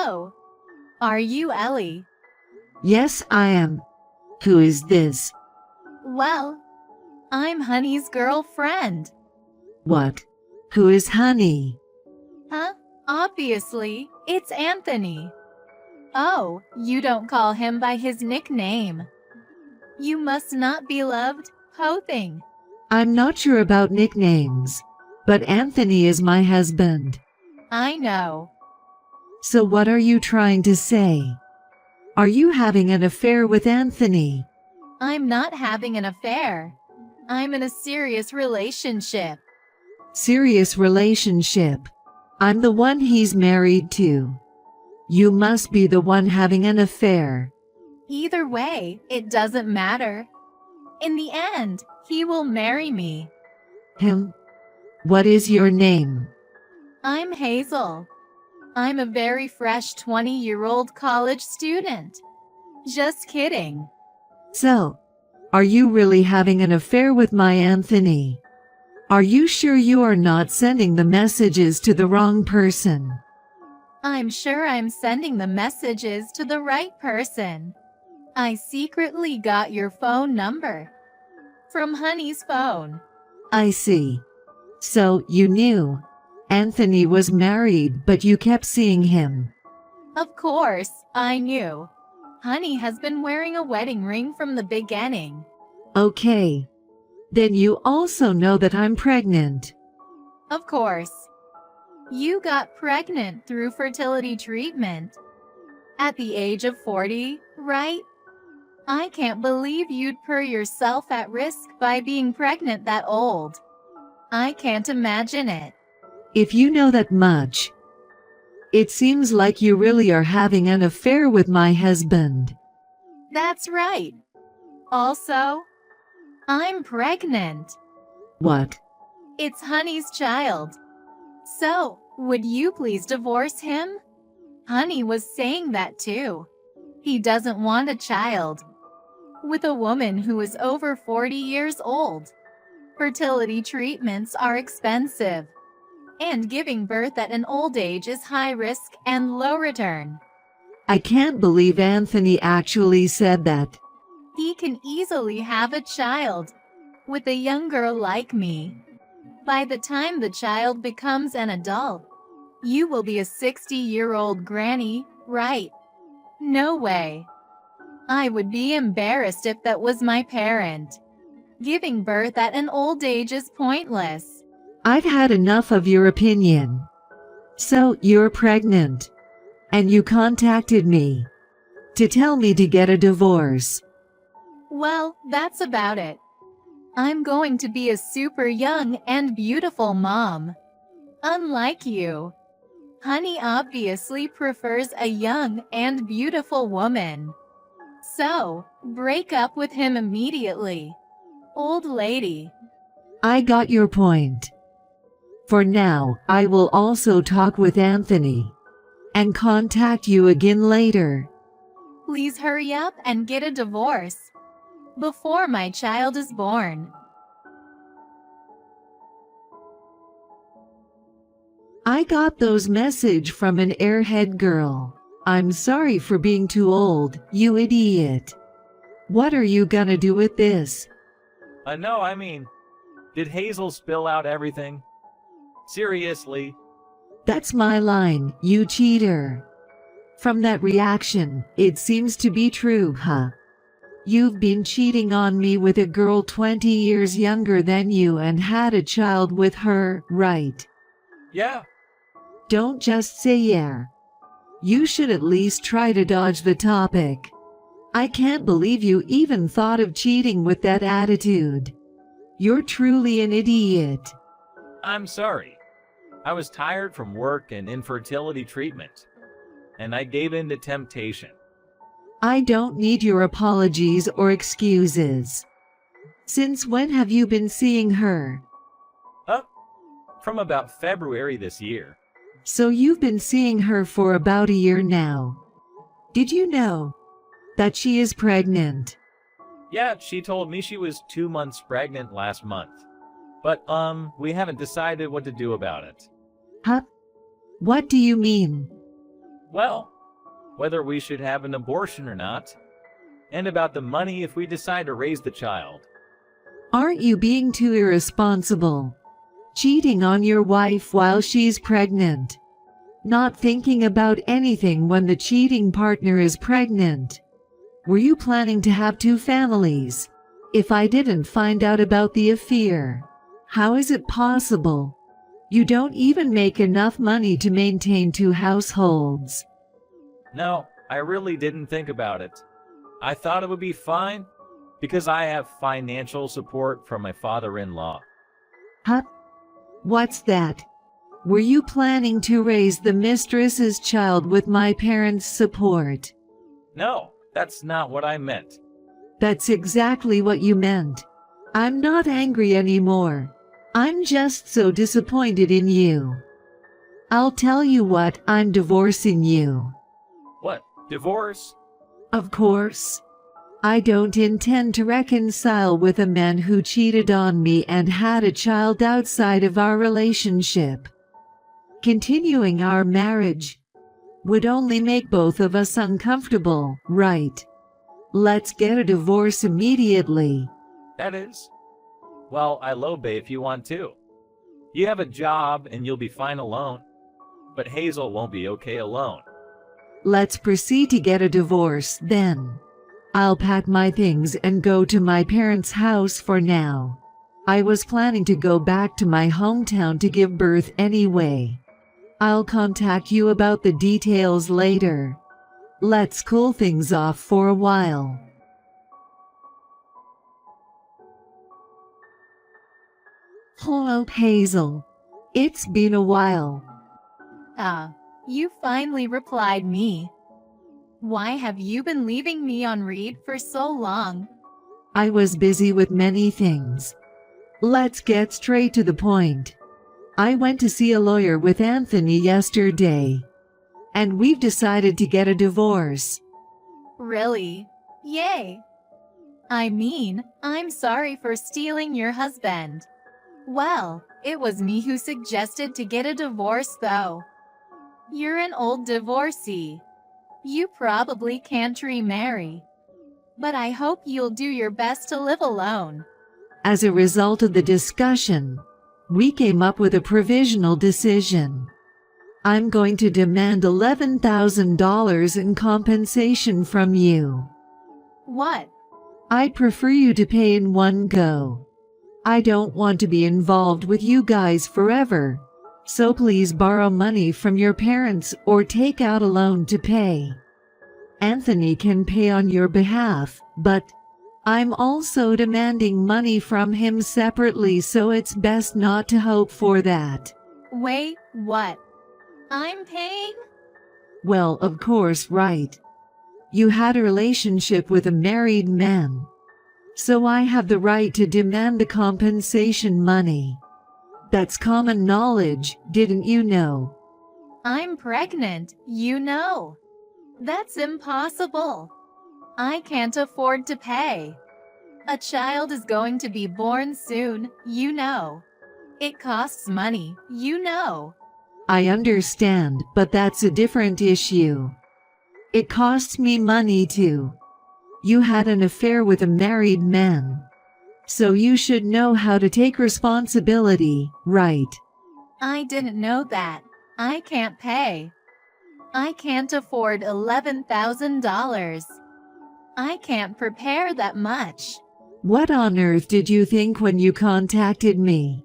Hello. Are you Ellie? Yes, I am. Who is this? Well, I'm Honey's girlfriend. What? Who is Honey? Huh? Obviously, it's Anthony. Oh, you don't call him by his nickname. You must not be loved, Pothing. I'm not sure about nicknames, but Anthony is my husband. I know. So what are you trying to say? Are you having an affair with Anthony? I'm not having an affair. I'm in a serious relationship. Serious relationship. I'm the one he's married to. You must be the one having an affair. Either way, it doesn't matter. In the end, he will marry me. Him? What is your name? I'm Hazel. I'm a very fresh 20-year-old college student. Just kidding. So, are you really having an affair with my Anthony? Are you sure you are not sending the messages to the wrong person? I'm sure I'm sending the messages to the right person. I secretly got your phone number from Honey's phone. I see. So, you knew Anthony was married, but you kept seeing him. Of course, I knew. Honey has been wearing a wedding ring from the beginning. Okay. Then you also know that I'm pregnant. Of course. You got pregnant through fertility treatment. At the age of 40, right? I can't believe you'd put yourself at risk by being pregnant that old. I can't imagine it. If you know that much, it seems like you really are having an affair with my husband. That's right. Also, I'm pregnant. What? It's Honey's child. So, would you please divorce him? Honey was saying that too. He doesn't want a child with a woman who is over 40 years old. Fertility treatments are expensive, and giving birth at an old age is high risk and low return. I can't believe Anthony actually said that. He can easily have a child with a young girl like me. By the time the child becomes an adult, you will be a 60-year-old granny, right? No way. I would be embarrassed if that was my parent. Giving birth at an old age is pointless. I've had enough of your opinion. So, you're pregnant. And you contacted me to tell me to get a divorce. Well, that's about it. I'm going to be a super young and beautiful mom. Unlike you. Honey obviously prefers a young and beautiful woman. So, break up with him immediately. Old lady. I got your point. For now, I will also talk with Anthony and contact you again later. Please hurry up and get a divorce before my child is born. I got those message from an airhead girl. I'm sorry for being too old, you idiot. What are you gonna do with this? No, I mean, did Hazel spill out everything? Seriously? That's my line, you cheater. From that reaction, it seems to be true, huh? You've been cheating on me with a girl 20 years younger than you and had a child with her, right? Yeah. Don't just say yeah. You should at least try to dodge the topic. I can't believe you even thought of cheating with that attitude. You're truly an idiot. I'm sorry. I was tired from work and infertility treatment, and I gave in to temptation. I don't need your apologies or excuses. Since when have you been seeing her? From about February this year. So you've been seeing her for about a year now. Did you know that she is pregnant? Yeah, she told me she was 2 months pregnant last month. But, we haven't decided what to do about it. Huh? What do you mean? Well, whether we should have an abortion or not, and about the money if we decide to raise the child. Aren't you being too irresponsible? Cheating on your wife while she's pregnant. Not thinking about anything when the cheating partner is pregnant. Were you planning to have two families? If I didn't find out about the affair, how is it possible? You don't even make enough money to maintain two households. No, I really didn't think about it. I thought it would be fine because I have financial support from my father-in-law. Huh? What's that? Were you planning to raise the mistress's child with my parents' support? No, that's not what I meant. That's exactly what you meant. I'm not angry anymore. I'm just so disappointed in you. I'll tell you what, I'm divorcing you. What? Divorce? Of course. I don't intend to reconcile with a man who cheated on me and had a child outside of our relationship. Continuing our marriage would only make both of us uncomfortable, right? Let's get a divorce immediately. That is? Well, I'll obey if you want to. You have a job and you'll be fine alone. But Hazel won't be okay alone. Let's proceed to get a divorce then. I'll pack my things and go to my parents' house for now. I was planning to go back to my hometown to give birth anyway. I'll contact you about the details later. Let's cool things off for a while. Hello, Hazel. It's been a while. You finally replied me. Why have you been leaving me on read for so long? I was busy with many things. Let's get straight to the point. I went to see a lawyer with Anthony yesterday, and we've decided to get a divorce. Really? Yay! I mean, I'm sorry for stealing your husband. Well, it was me who suggested to get a divorce though. You're an old divorcee. You probably can't remarry. But I hope you'll do your best to live alone. As a result of the discussion, we came up with a provisional decision. I'm going to demand $11,000 in compensation from you. What? I prefer you to pay in one go. I don't want to be involved with you guys forever. So please borrow money from your parents or take out a loan to pay. Anthony can pay on your behalf, but I'm also demanding money from him separately, so it's best not to hope for that. Wait, what? I'm paying? Well, of course, right. You had a relationship with a married man. So I have the right to demand the compensation money. That's common knowledge, didn't you know? I'm pregnant, you know. That's impossible. I can't afford to pay. A child is going to be born soon, you know. It costs money, you know. I understand, but that's a different issue. It costs me money too. You had an affair with a married man. So you should know how to take responsibility, right? I didn't know that. I can't pay. I can't afford $11,000. I can't prepare that much. What on earth did you think when you contacted me?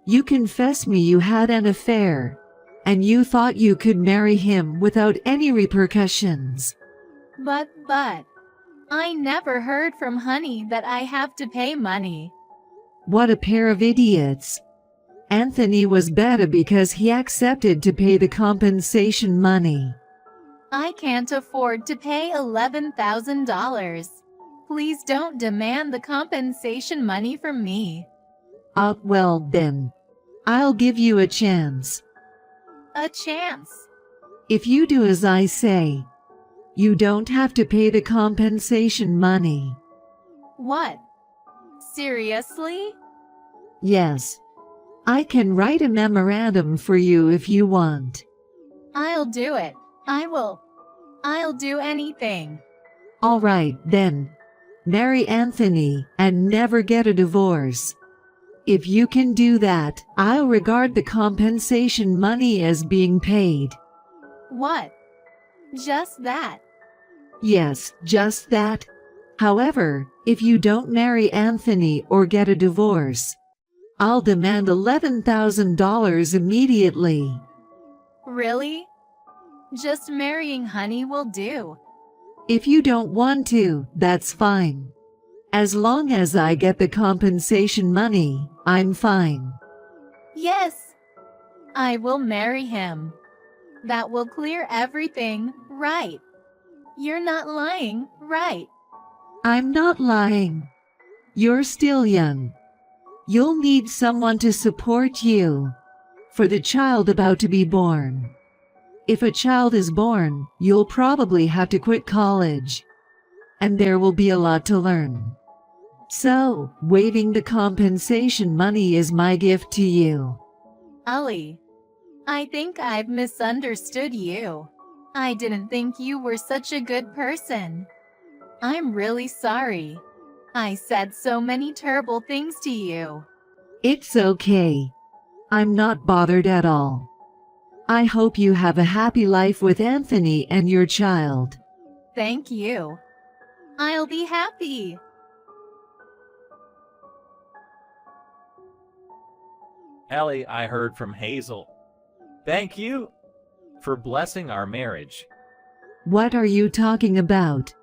You confessed me you had an affair, and you thought you could marry him without any repercussions. But, I never heard from Honey that I have to pay money. What a pair of idiots. Anthony was better because he accepted to pay the compensation money. I can't afford to pay $11,000. Please don't demand the compensation money from me. Well then, I'll give you a chance. A chance? If you do as I say, you don't have to pay the compensation money. What? Seriously? Yes. I can write a memorandum for you if you want. I'll do it. I will. I'll do anything. All right, then. Marry Anthony and never get a divorce. If you can do that, I'll regard the compensation money as being paid. What? Just that? Yes, just that. However, if you don't marry Anthony or get a divorce, I'll demand $11,000 immediately. Really? Just marrying Honey will do. If you don't want to, that's fine. As long as I get the compensation money, I'm fine. Yes, I will marry him. That will clear everything, right? You're not lying, right? I'm not lying. You're still young. You'll need someone to support you for the child about to be born. If a child is born, you'll probably have to quit college, and there will be a lot to learn. So, waiving the compensation money is my gift to you. Ali, I think I've misunderstood you. I didn't think you were such a good person. I'm really sorry. I said so many terrible things to you. It's okay. I'm not bothered at all. I hope you have a happy life with Anthony and your child. Thank you. I'll be happy. Ellie, I heard from Hazel. Thank you for blessing our marriage. What are you talking about?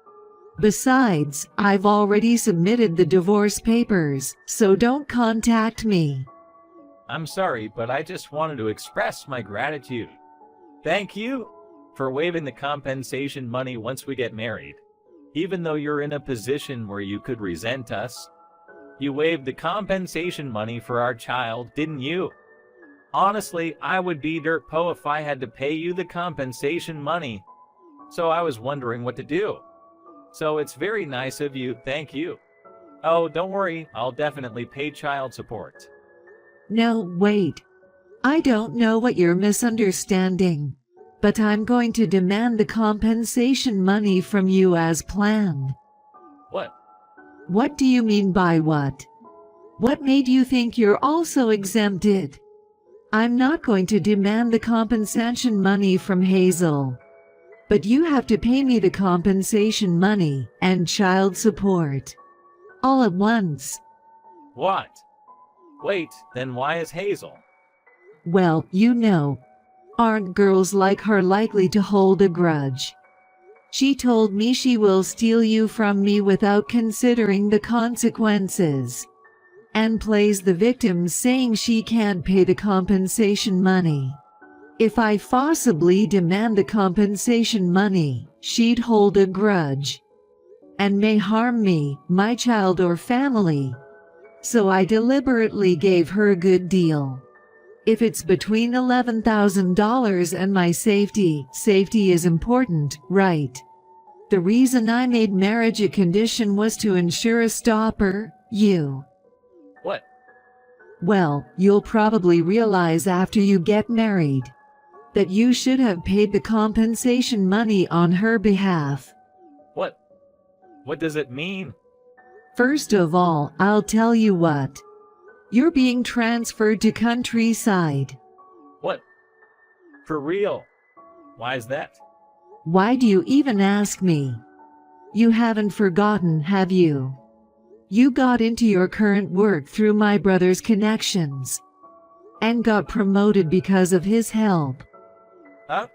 Besides, I've already submitted the divorce papers, so don't contact me. I'm sorry, but I just wanted to express my gratitude. Thank you for waiving the compensation money once we get married. Even though you're in a position where you could resent us, you waived the compensation money for our child, didn't you? Honestly, I would be dirt po if I had to pay you the compensation money. So I was wondering what to do. So it's very nice of you, thank you. Oh, don't worry, I'll definitely pay child support. No, wait. I don't know what you're misunderstanding, but I'm going to demand the compensation money from you as planned. What? What do you mean by what? What made you think you're also exempted? I'm not going to demand the compensation money from Hazel. But you have to pay me the compensation money and child support. All at once. What? Wait, then why is Hazel? Well, you know, aren't girls like her likely to hold a grudge? She told me she will steal you from me without considering the consequences, and plays the victim saying she can't pay the compensation money. If I forcibly demand the compensation money, she'd hold a grudge and may harm me, my child or family. So I deliberately gave her a good deal. If it's between $11,000 and my safety is important, right? The reason I made marriage a condition was to ensure a stopper, you. What? Well, you'll probably realize after you get married that you should have paid the compensation money on her behalf. What? What does it mean? First of all, I'll tell you what. You're being transferred to Countryside. What? For real? Why is that? Why do you even ask me? You haven't forgotten, have you? You got into your current work through my brother's connections and got promoted because of his help. Huh?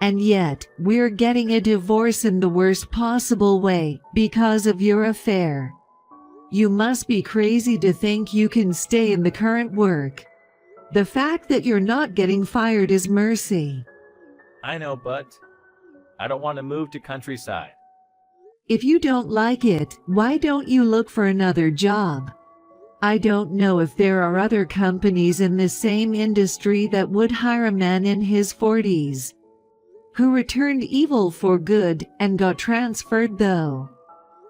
And yet, we're getting a divorce in the worst possible way because of your affair. You must be crazy to think you can stay in the current work. The fact that you're not getting fired is mercy. I know, but I don't want to move to Countryside. If you don't like it, why don't you look for another job? I don't know if there are other companies in the same industry that would hire a man in his 40s who returned evil for good and got transferred though.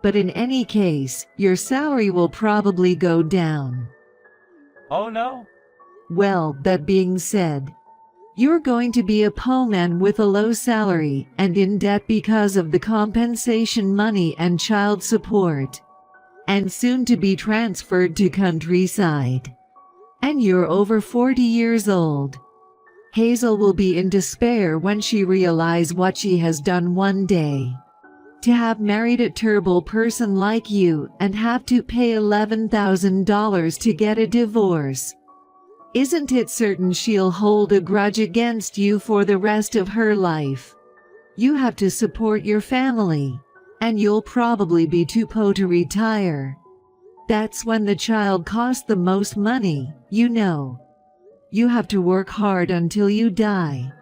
But in any case, your salary will probably go down. Oh no? Well, that being said, You're going to be a poor man with a low salary and in debt because of the compensation money and child support, and soon to be transferred to countryside. And you're over 40 years old. Hazel will be in despair when she realizes what she has done one day. To have married a terrible person like you and have to pay $11,000 to get a divorce. Isn't it certain she'll hold a grudge against you for the rest of her life? You have to support your family, and you'll probably be too poor to retire. That's when the child costs the most money, you know. You have to work hard until you die.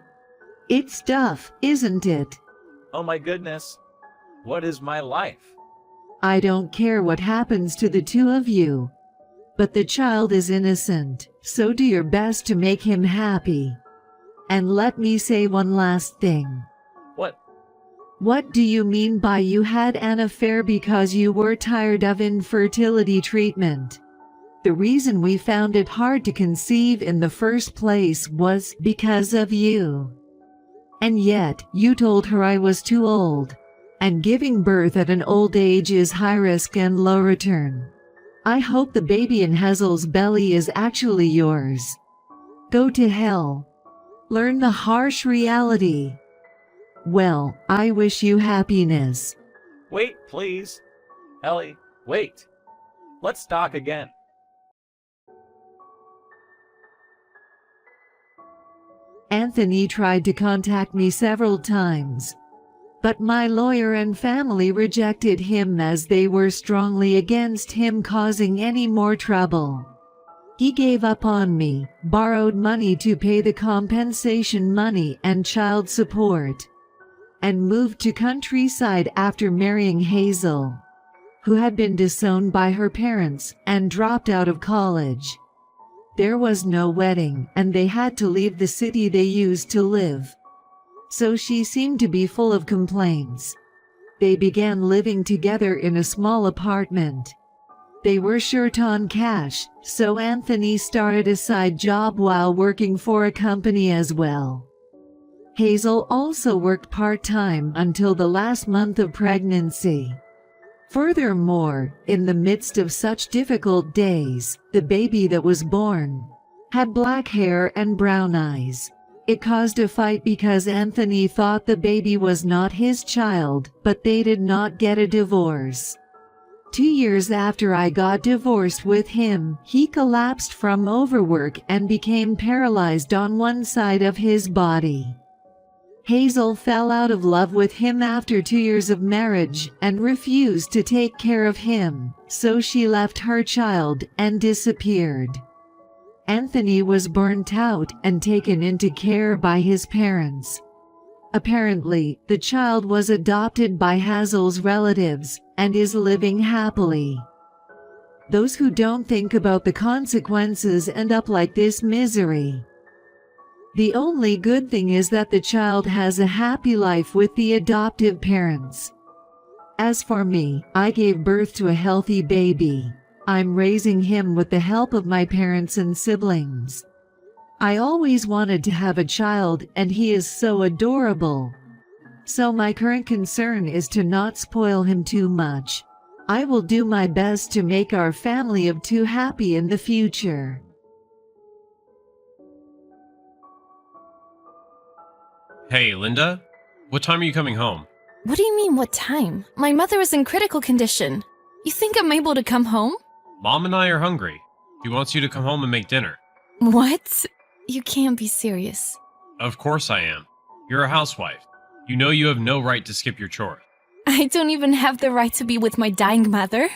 It's tough, isn't it? Oh my goodness. What is my life? I don't care what happens to the two of you. But the child is innocent, so do your best to make him happy. And let me say one last thing. What? What do you mean by you had an affair because you were tired of infertility treatment? The reason we found it hard to conceive in the first place was because of you. And yet, you told her I was too old. And giving birth at an old age is high risk and low return. I hope the baby in Hazel's belly is actually yours. Go to hell. Learn the harsh reality. Well, I wish you happiness. Wait, please. Ellie, wait. Let's talk again. Anthony tried to contact me several times. But my lawyer and family rejected him as they were strongly against him causing any more trouble. He gave up on me, borrowed money to pay the compensation money and child support, and moved to countryside after marrying Hazel, who had been disowned by her parents and dropped out of college. There was no wedding, and they had to leave the city they used to live. So she seemed to be full of complaints. They began living together in a small apartment. They were short on cash, so Anthony started a side job while working for a company as well. Hazel also worked part-time until the last month of pregnancy. Furthermore, in the midst of such difficult days, the baby that was born had black hair and brown eyes. It caused a fight because Anthony thought the baby was not his child, but they did not get a divorce. 2 years after I got divorced with him, he collapsed from overwork and became paralyzed on one side of his body. Hazel fell out of love with him after 2 years of marriage and refused to take care of him, so she left her child and disappeared. Anthony was burnt out and taken into care by his parents. Apparently, the child was adopted by Hazel's relatives and is living happily. Those who don't think about the consequences end up like this misery. The only good thing is that the child has a happy life with the adoptive parents. As for me, I gave birth to a healthy baby. I'm raising him with the help of my parents and siblings. I always wanted to have a child, and he is so adorable. So my current concern is to not spoil him too much. I will do my best to make our family of two happy in the future. Hey, Linda? What time are you coming home? What do you mean, what time? My mother is in critical condition. You think I'm able to come home? Mom and I are hungry. She wants you to come home and make dinner. What? You can't be serious. Of course I am. You're a housewife. You know you have no right to skip your chores. I don't even have the right to be with my dying mother.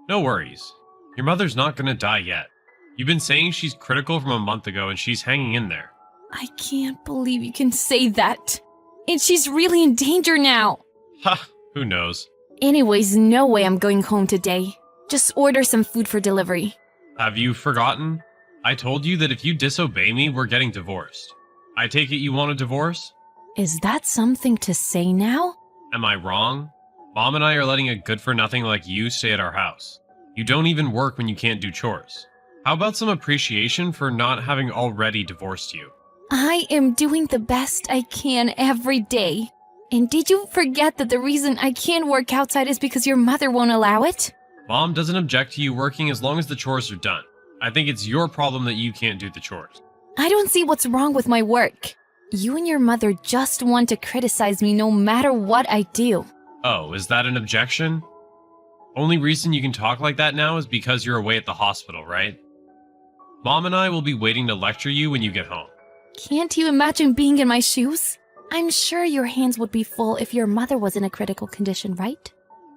No worries. Your mother's not gonna die yet. You've been saying she's critical from a month ago and she's hanging in there. I can't believe you can say that. And she's really in danger now. Ha! Who knows? Anyways, no way I'm going home today. Just order some food for delivery. Have you forgotten? I told you that if you disobey me, we're getting divorced. I take it you want a divorce? Is that something to say now? Am I wrong? Mom and I are letting a good-for-nothing like you stay at our house. You don't even work when you can't do chores. How about some appreciation for not having already divorced you? I am doing the best I can every day. And did you forget that the reason I can't work outside is because your mother won't allow it? Mom doesn't object to you working as long as the chores are done. I think it's your problem that you can't do the chores. I don't see what's wrong with my work. You and your mother just want to criticize me no matter what I do. Oh, is that an objection? Only reason you can talk like that now is because you're away at the hospital, right? Mom and I will be waiting to lecture you when you get home. Can't you imagine being in my shoes? I'm sure your hands would be full if your mother was in a critical condition, right?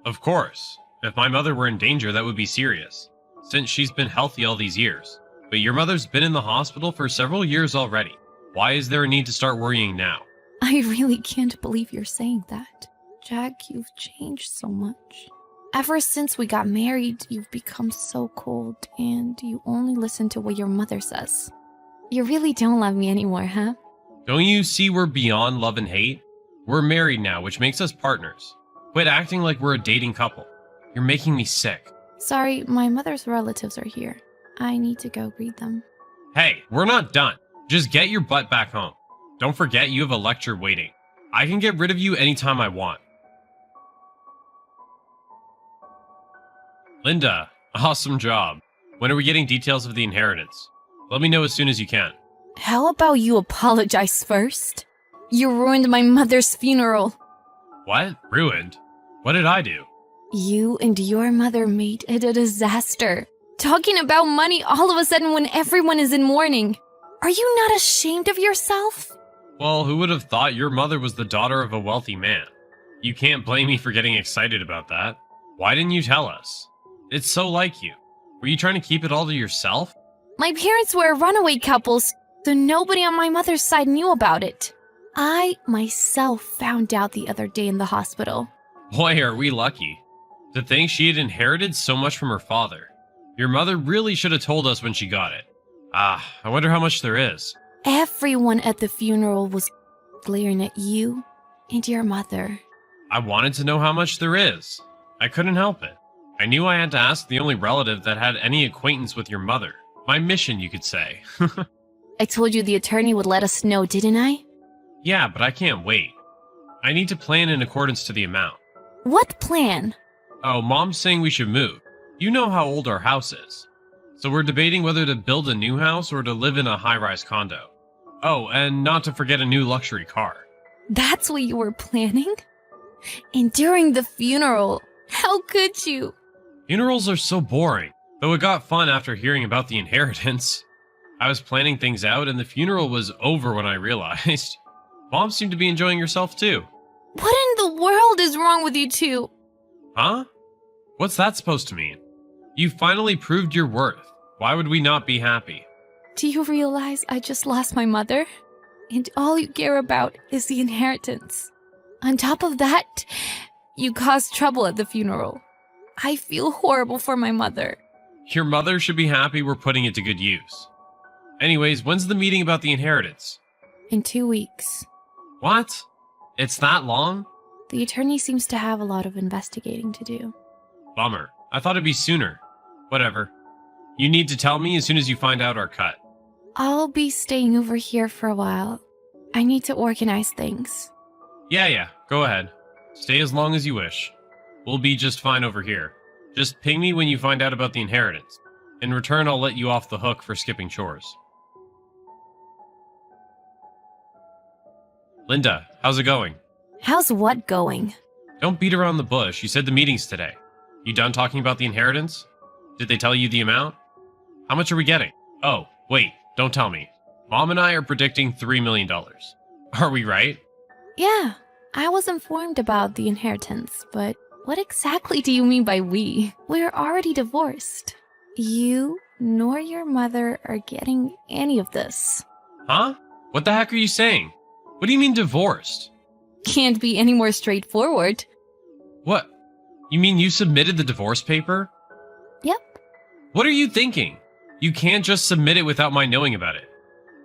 Of course. If my mother were in danger, that would be serious, since she's been healthy all these years. But your mother's been in the hospital for several years already. Why is there a need to start worrying now? I really can't believe you're saying that. Jack, you've changed so much. Ever since we got married, you've become so cold, and you only listen to what your mother says. You really don't love me anymore, huh? Don't you see we're beyond love and hate? We're married now, which makes us partners. Quit acting like we're a dating couple. You're making me sick. Sorry, my mother's relatives are here. I need to go greet them. Hey, we're not done. Just get your butt back home. Don't forget you have a lecture waiting. I can get rid of you anytime I want. Linda, awesome job. When are we getting details of the inheritance? Let me know as soon as you can. How about you apologize first? You ruined my mother's funeral. What? Ruined? What did I do? You and your mother made it a disaster. Talking about money all of a sudden when everyone is in mourning. Are you not ashamed of yourself? Well, who would have thought your mother was the daughter of a wealthy man? You can't blame me for getting excited about that. Why didn't you tell us? It's so like you. Were you trying to keep it all to yourself? My parents were a runaway couple, so nobody on my mother's side knew about it. I myself found out the other day in the hospital. Boy, are we lucky. To think she had inherited so much from her father. Your mother really should have told us when she got it. I wonder how much there is. Everyone at the funeral was glaring at you and your mother. I wanted to know how much there is. I couldn't help it. I knew I had to ask the only relative that had any acquaintance with your mother. My mission, you could say. I told you the attorney would let us know, didn't I? Yeah, but I can't wait. I need to plan in accordance to the amount. What plan? Oh, Mom's saying we should move. You know how old our house is. So we're debating whether to build a new house or to live in a high-rise condo. Oh, and not to forget a new luxury car. That's what you were planning? And during the funeral, how could you? Funerals are so boring, though it got fun after hearing about the inheritance. I was planning things out and the funeral was over when I realized. Mom seemed to be enjoying herself too. What in the world is wrong with you two? Huh? What's that supposed to mean? You finally proved your worth. Why would we not be happy? Do you realize I just lost my mother? And all you care about is the inheritance. On top of that, you caused trouble at the funeral. I feel horrible for my mother. Your mother should be happy we're putting it to good use. Anyways, when's the meeting about the inheritance? In 2 weeks. What? It's that long? The attorney seems to have a lot of investigating to do. Bummer. I thought it'd be sooner. Whatever. You need to tell me as soon as you find out our cut. I'll be staying over here for a while. I need to organize things. Yeah, go ahead. Stay as long as you wish. We'll be just fine over here. Just ping me when you find out about the inheritance. In return, I'll let you off the hook for skipping chores. Linda, how's it going? How's what going? Don't beat around the bush. You said the meeting's today. You done talking about the inheritance? Did they tell you the amount? How much are we getting? Oh, wait, don't tell me. Mom and I are predicting $3 million. Are we right? Yeah, I was informed about the inheritance, but what exactly do you mean by we? We're already divorced. You nor your mother are getting any of this. Huh? What the heck are you saying? What do you mean divorced? Can't be any more straightforward. What? You mean you submitted the divorce paper? Yep. What are you thinking? You can't just submit it without my knowing about it.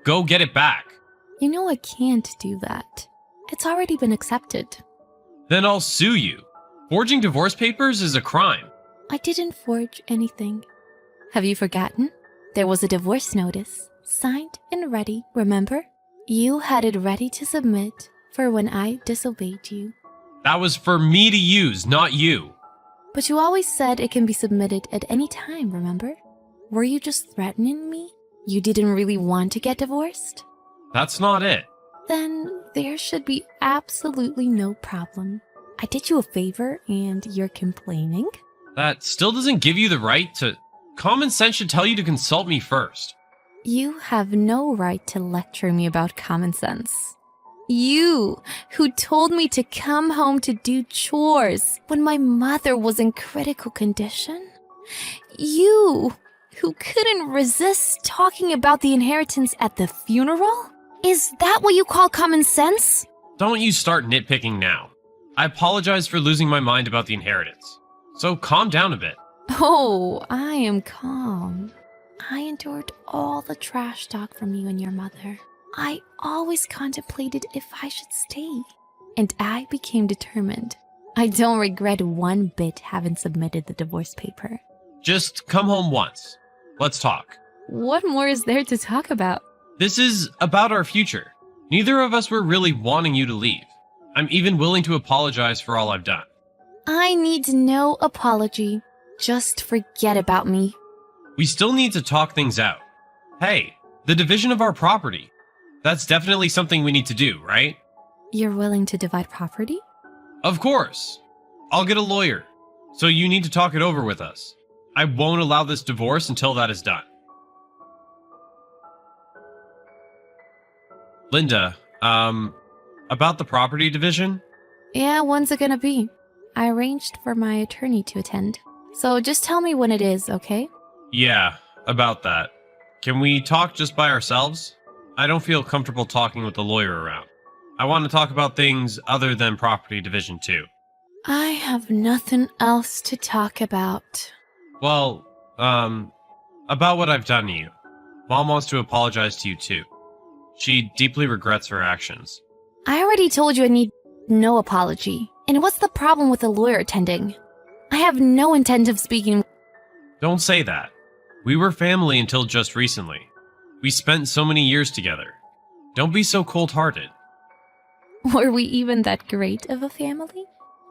Go get it back. You know I can't do that. It's already been accepted. Then I'll sue you. Forging divorce papers is a crime. I didn't forge anything. Have you forgotten? There was a divorce notice, signed and ready, remember? You had it ready to submit for when I disobeyed you. That was for me to use, not you. But you always said it can be submitted at any time, remember? Were you just threatening me? You didn't really want to get divorced? That's not it. Then there should be absolutely no problem. I did you a favor and you're complaining? That still doesn't give you the right to... Common sense should tell you to consult me first. You have no right to lecture me about common sense. You, who told me to come home to do chores when my mother was in critical condition. You, who couldn't resist talking about the inheritance at the funeral? Is that what you call common sense? Don't you start nitpicking now. I apologize for losing my mind about the inheritance. So calm down a bit. Oh, I am calm. I endured all the trash talk from you and your mother. I always contemplated if I should stay. And I became determined. I don't regret one bit having submitted the divorce paper. Just come home once. Let's talk. What more is there to talk about? This is about our future. Neither of us were really wanting you to leave. I'm even willing to apologize for all I've done. I need no apology. Just forget about me. We still need to talk things out. Hey, the division of our property. That's definitely something we need to do, right? You're willing to divide property? Of course. I'll get a lawyer. So you need to talk it over with us. I won't allow this divorce until that is done. Linda, about the property division? Yeah, when's it gonna be? I arranged for my attorney to attend. So just tell me when it is, okay? Yeah, about that. Can we talk just by ourselves? I don't feel comfortable talking with the lawyer around. I want to talk about things other than property division too. I have nothing else to talk about. Well, about what I've done to you. Mom wants to apologize to you too. She deeply regrets her actions. I already told you I need no apology. And what's the problem with the lawyer attending? I have no intent of speaking. Don't say that. We were family until just recently. We spent so many years together. Don't be so cold-hearted. Were we even that great of a family?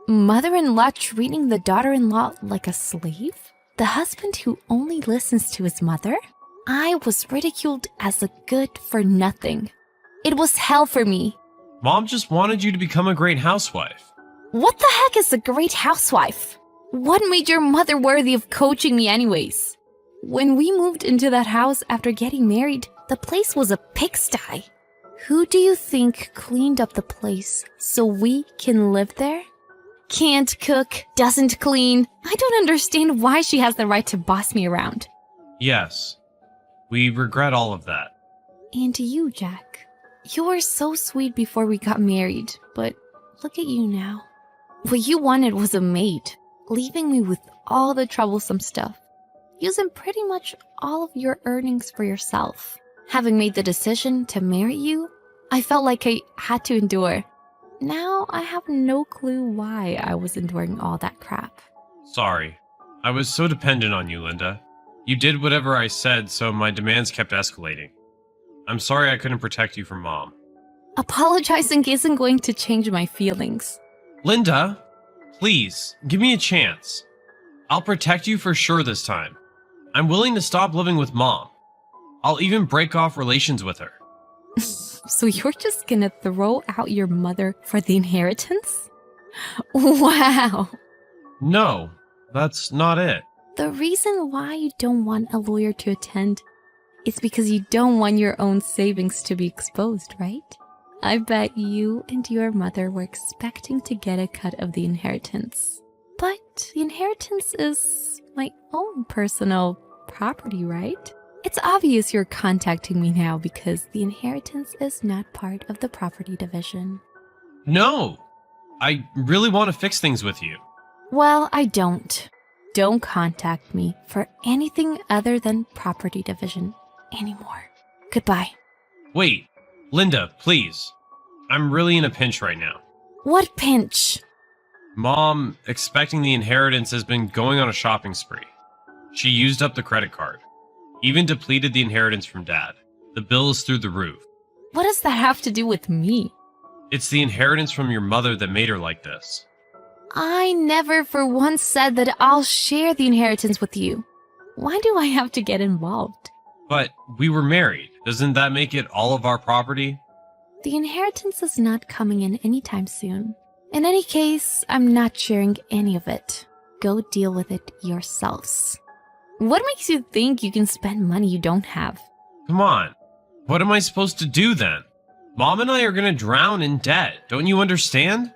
Mother-in-law treating the daughter-in-law like a slave? The husband who only listens to his mother? I was ridiculed as a good-for-nothing. It was hell for me. Mom just wanted you to become a great housewife. What the heck is a great housewife? What made your mother worthy of coaching me anyways? When we moved into that house after getting married, the place was a pigsty. Who do you think cleaned up the place so we can live there? Can't cook, doesn't clean. I don't understand why she has the right to boss me around. Yes, we regret all of that. And you, Jack. You were so sweet before we got married, but look at you now. What you wanted was a maid, leaving me with all the troublesome stuff, using pretty much all of your earnings for yourself. Having made the decision to marry you, I felt like I had to endure. Now I have no clue why I was enduring all that crap. Sorry. I was so dependent on you, Linda. You did whatever I said, so my demands kept escalating. I'm sorry I couldn't protect you from Mom. Apologizing isn't going to change my feelings. Linda, please, give me a chance. I'll protect you for sure this time. I'm willing to stop living with Mom. I'll even break off relations with her. So you're just gonna throw out your mother for the inheritance? Wow. No, that's not it. The reason why you don't want a lawyer to attend is because you don't want your own savings to be exposed, right? I bet you and your mother were expecting to get a cut of the inheritance. But the inheritance is my own personal property, right? It's obvious you're contacting me now because the inheritance is not part of the property division. No, I really want to fix things with you. Well, I don't. Don't contact me for anything other than property division anymore. Goodbye. Wait, Linda, please. I'm really in a pinch right now. What pinch? Mom, expecting the inheritance, has been going on a shopping spree. She used up the credit card. Even depleted the inheritance from Dad. The bill is through the roof. What does that have to do with me? It's the inheritance from your mother that made her like this. I never for once said that I'll share the inheritance with you. Why do I have to get involved? But we were married. Doesn't that make it all of our property? The inheritance is not coming in anytime soon. In any case, I'm not sharing any of it. Go deal with it yourselves. What makes you think you can spend money you don't have? Come on. What am I supposed to do then? Mom and I are gonna drown in debt. Don't you understand?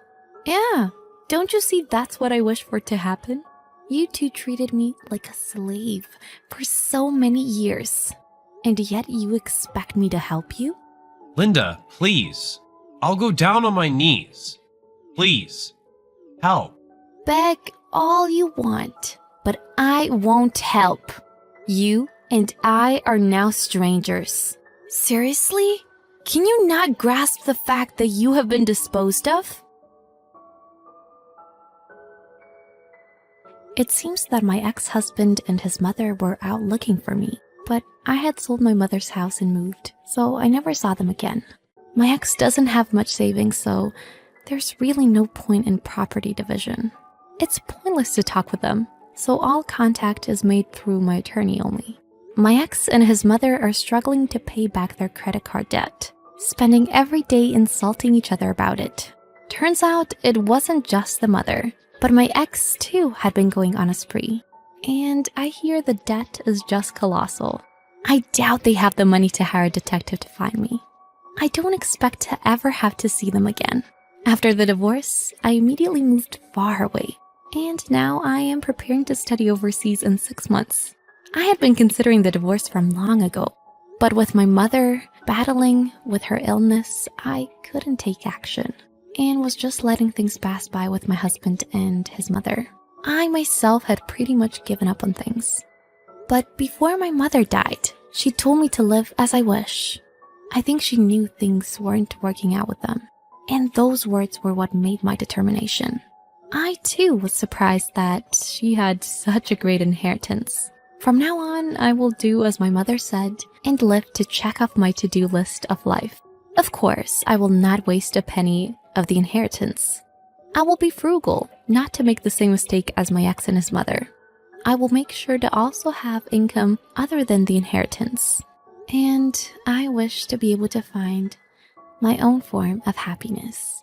Yeah, don't you see that's what I wish for to happen? You two treated me like a slave for so many years. And yet you expect me to help you? Linda, please. I'll go down on my knees. Please. Help. Beg all you want, but I won't help. You and I are now strangers. Seriously? Can you not grasp the fact that you have been disposed of? It seems that my ex-husband and his mother were out looking for me, but I had sold my mother's house and moved, so I never saw them again. My ex doesn't have much savings, so there's really no point in property division. It's pointless to talk with them, so all contact is made through my attorney only. My ex and his mother are struggling to pay back their credit card debt, spending every day insulting each other about it. Turns out it wasn't just the mother, but my ex too had been going on a spree. And I hear the debt is just colossal. I doubt they have the money to hire a detective to find me. I don't expect to ever have to see them again. After the divorce, I immediately moved far away. And now I am preparing to study overseas in 6 months. I had been considering the divorce from long ago, but with my mother battling with her illness, I couldn't take action and was just letting things pass by with my husband and his mother. I myself had pretty much given up on things. But before my mother died, she told me to live as I wish. I think she knew things weren't working out with them, and those words were what made my determination. I too was surprised that she had such a great inheritance. From now on, I will do as my mother said and live to check off my to-do list of life. Of course, I will not waste a penny of the inheritance. I will be frugal, not to make the same mistake as my ex and his mother. I will make sure to also have income other than the inheritance. And I wish to be able to find my own form of happiness.